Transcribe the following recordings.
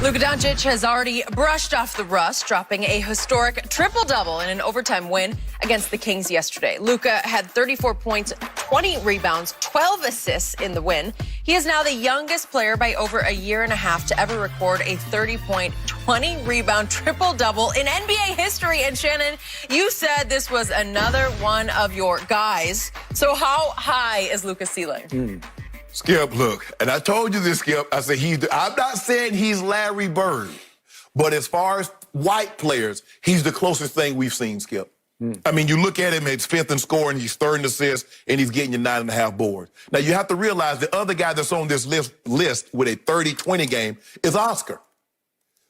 Luka Doncic has already brushed off the rust, dropping a historic triple-double in an overtime win against the Kings yesterday. Luka had 34 points, 20 rebounds, 12 assists in the win. He is now the youngest player by over a year and a half to ever record a 30-point, 20-rebound triple-double in NBA history. And Shannon, you said this was another one of your guys. So how high is Luka's ceiling? Skip, look, and I told you this, Skip. I said I'm not saying he's Larry Bird, but as far as white players, he's the closest thing we've seen, Skip. I mean, you look at him, it's fifth in scoring, he's third in assists, and he's getting you 9.5 boards. Now, you have to realize the other guy that's on this list with a 30-20 game is Oscar.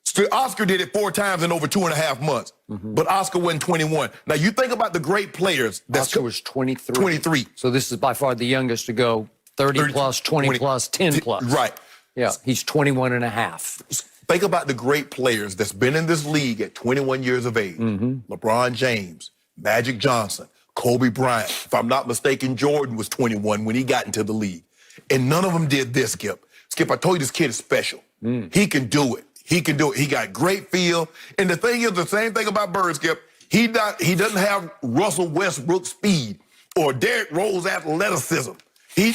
So Oscar did it 4 times in over 2.5 months, but Oscar wasn't 21. Now, you think about the great players. Oscar was 23. 23. So this is by far the youngest to go 30 plus, 20 plus, 10 plus. Right. Yeah, he's 21 and a half. Think about the great players that's been in this league at 21 years of age. LeBron James, Magic Johnson, Kobe Bryant. If I'm not mistaken, Jordan was 21 when he got into the league. And none of them did this, Skip. Skip, I told you this kid is special. He can do it. He can do it. He got great feel. And the thing is, the same thing about Bird, Skip. He doesn't have Russell Westbrook speed or Derrick Rose athleticism. He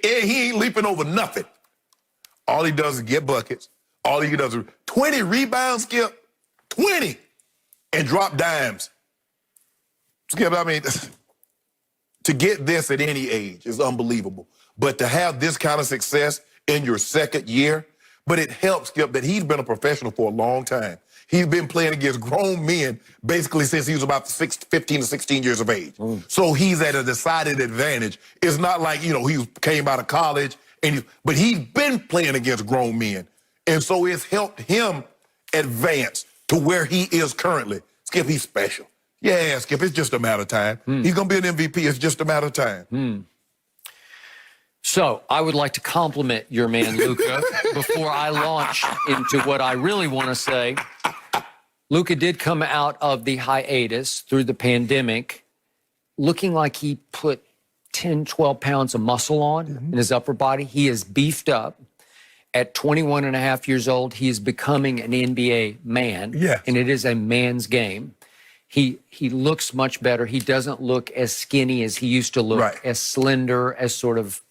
ain't leaping over nothing. All he does is get buckets. All he does is 20 rebounds, Skip. 20. And drop dimes. Skip, I mean, to get this at any age is unbelievable. But to have this kind of success in your second year, but it helps, Skip, that he's been a professional for a long time. He's been playing against grown men basically since he was about 15 to 16 years of age. So he's at a decided advantage. It's not like, he came out of college, but he's been playing against grown men. And so it's helped him advance to where he is currently. Skip, he's special. Yeah, Skip, it's just a matter of time. He's going to be an MVP. It's just a matter of time. So I would like to compliment your man, Luka, before I launch into what I really want to say. Luka did come out of the hiatus through the pandemic looking like he put 10, 12 pounds of muscle on in his upper body. He is beefed up. At 21 and a half years old, he is becoming an NBA man. Yes. And it is a man's game. He looks much better. He doesn't look as skinny as he used to look, as slender, as sort of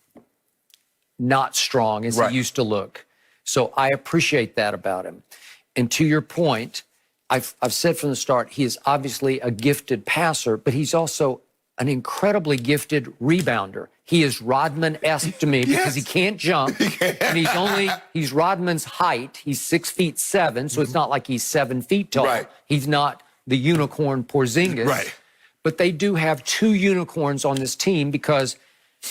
not strong as he used to look. So I appreciate that about him. And to your point, I've said from the start, he is obviously a gifted passer, but he's also an incredibly gifted rebounder. He is Rodman-esque to me because he can't jump. And he's Rodman's height. He's 6'7", so it's not like he's 7 feet tall. He's not the unicorn Porzingis. But they do have 2 unicorns on this team because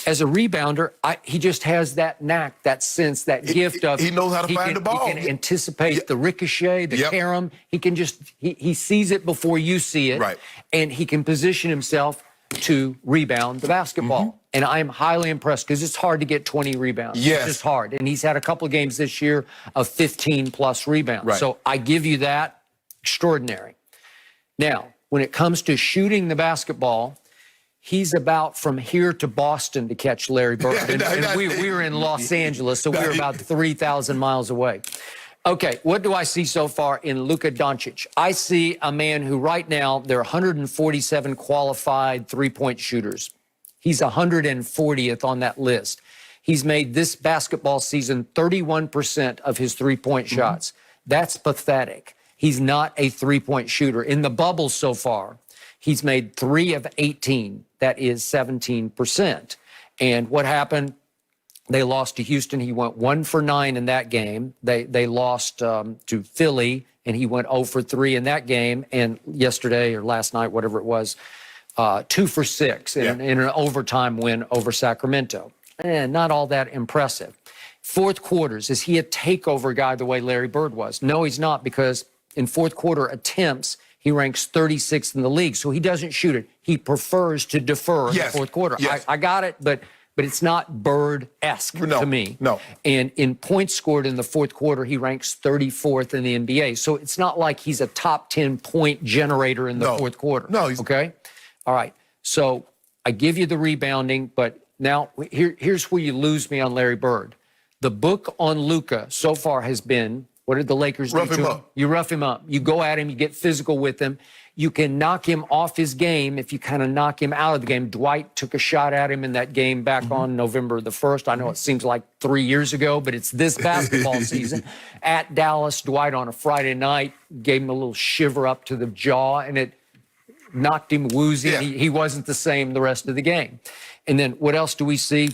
as a rebounder, he just has that knack, that sense, that gift of... He knows how to find the ball. He can anticipate the ricochet, the carom. He can just... He sees it before you see it. And he can position himself to rebound the basketball. And I'm highly impressed because it's hard to get 20 rebounds. It's just hard. And he's had a couple of games this year of 15-plus rebounds. So I give you that. Extraordinary. Now, when it comes to shooting the basketball... He's about from here to Boston to catch Larry Bird. And we were in Los Angeles, so we were about 3,000 miles away. Okay, what do I see so far in Luka Doncic? I see a man who right now, there are 147 qualified three-point shooters. He's 140th on that list. He's made this basketball season 31% of his three-point shots. That's pathetic. He's not a three-point shooter. In the bubble so far, he's made 3 of 18. That is 17%. And what happened? They lost to Houston. He went 1 for 9 in that game. They lost to Philly, and he went 0 for 3 in that game. And yesterday or last night, whatever it was, 2 for 6 in an overtime win over Sacramento. And not all that impressive. Fourth quarters, is he a takeover guy the way Larry Bird was? No, he's not, because in fourth quarter attempts, he ranks 36th in the league, so he doesn't shoot it. He prefers to defer in the fourth quarter. I got it, but it's not Bird-esque to me. And in points scored in the fourth quarter, he ranks 34th in the NBA. So it's not like he's a top 10 point generator in the fourth quarter. Okay? All right. So I give you the rebounding, but now here's where you lose me on Larry Bird. The book on Luka so far has been What did the Lakers Rough do to him him? up. You rough him up. You go at him. You get physical with him. You can knock him off his game if you kind of knock him out of the game. Dwight took a shot at him in that game back on November the 1st. I know it seems like 3 years ago, but it's this basketball season. At Dallas, Dwight on a Friday night gave him a little shiver up to the jaw, and it knocked him woozy. Yeah. He wasn't the same the rest of the game. And then what else do we see?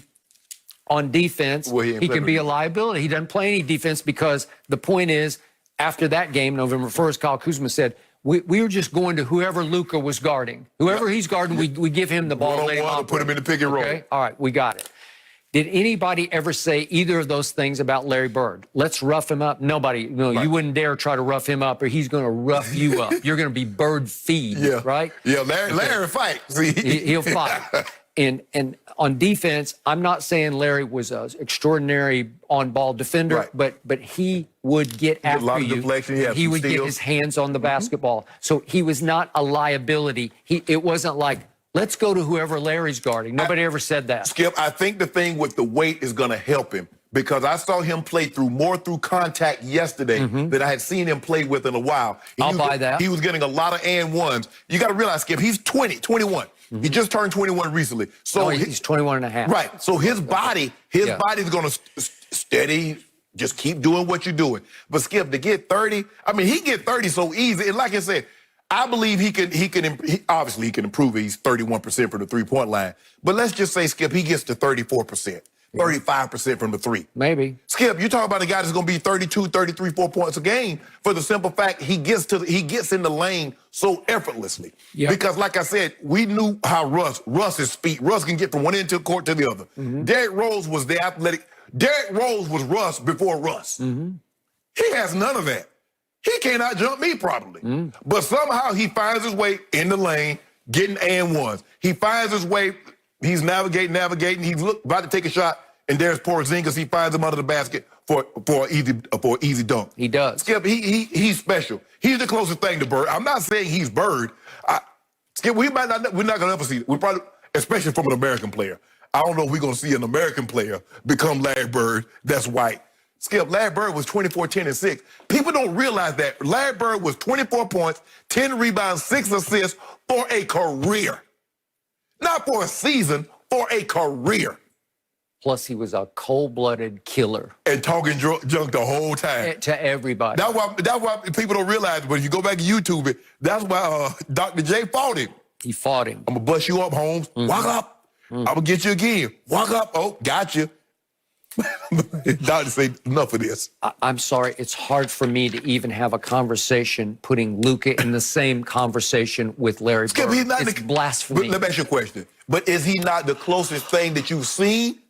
On defense, Well, he can be a liability. He doesn't play any defense because the point is, after that game, November 1st, Kyle Kuzma said, we were just going to whoever Luka was guarding. Whoever he's guarding, we give him the ball. One-on-one, put him in the pick and roll. Okay? All right, we got it. Did anybody ever say either of those things about Larry Bird? Let's rough him up. Nobody. No, Right. You wouldn't dare try to rough him up, or he's going to rough you up. You're going to be bird feed, right? Yeah, Larry fight. See? He'll fight. And on defense, I'm not saying Larry was an extraordinary on-ball defender, but he would get after a lot of you. deflection. He would get his hands on the basketball. So he was not a liability. It wasn't like, let's go to whoever Larry's guarding. Nobody ever said that. Skip, I think the thing with the weight is going to help him because I saw him play more through contact yesterday than I had seen him play with in a while. I'll buy that. He was getting a lot of and ones. You got to realize, Skip, he's 21. He just turned 21 recently. So he's 21 and a half. Right. So his body's going to steady, just keep doing what you're doing. But Skip, to get 30, I mean, he get 30 so easy. And like I said, I believe he obviously he can improve it. He's 31% from the three-point line. But let's just say, Skip, he gets to 34%. 35% from the three. Maybe. Skip, you talk about a guy that's going to be 32, 33, 4 points a game for the simple fact he gets in the lane so effortlessly. Yep. Because like I said, we knew how Russ's feet. Russ can get from one end of the court to the other. Derrick Rose was the athletic. Derrick Rose was Russ before Russ. He has none of that. He can't out-jump me probably. But somehow he finds his way in the lane, getting and ones. He finds his way. He's navigating. He's about to take a shot, and there's Porzingis. He finds him under the basket for an easy dunk. He does. Skip, he's special. He's the closest thing to Bird. I'm not saying he's Bird. Skip, we're not going to ever see it. We probably, especially from an American player. I don't know if we're going to see an American player become Larry Bird that's white. Skip, Larry Bird was 24, 10, and 6. People don't realize that. Larry Bird was 24 points, 10 rebounds, 6 assists for a career. Not for a season, for a career. Plus, he was a cold-blooded killer. And talking junk the whole time. To everybody. That's why people don't realize, but if you go back and YouTube it, that's why Dr. J fought him. He fought him. I'm going to bust you up, Holmes. Walk up. I'm going to get you again. Walk up. Oh, got you. Doctor say enough of this. I'm sorry. It's hard for me to even have a conversation putting Luka in the same conversation with Larry Bird. He's not it's blasphemy. But let me ask you a question. But is he not the closest thing that you've seen?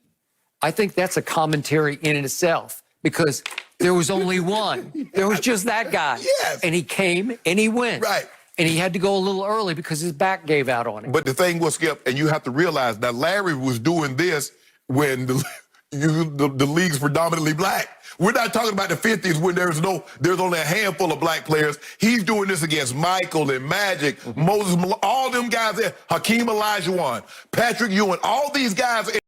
I think that's a commentary in itself because there was only one. There was just that guy. Yes. And he came and he went. Right. And he had to go a little early because his back gave out on him. But the thing was, Skip, and you have to realize that Larry was doing this when the league's predominantly black. We're not talking about the 50s when there's only a handful of black players. He's doing this against Michael and Magic, Moses, all them guys there, Hakeem Olajuwon, Patrick Ewing, all these guys.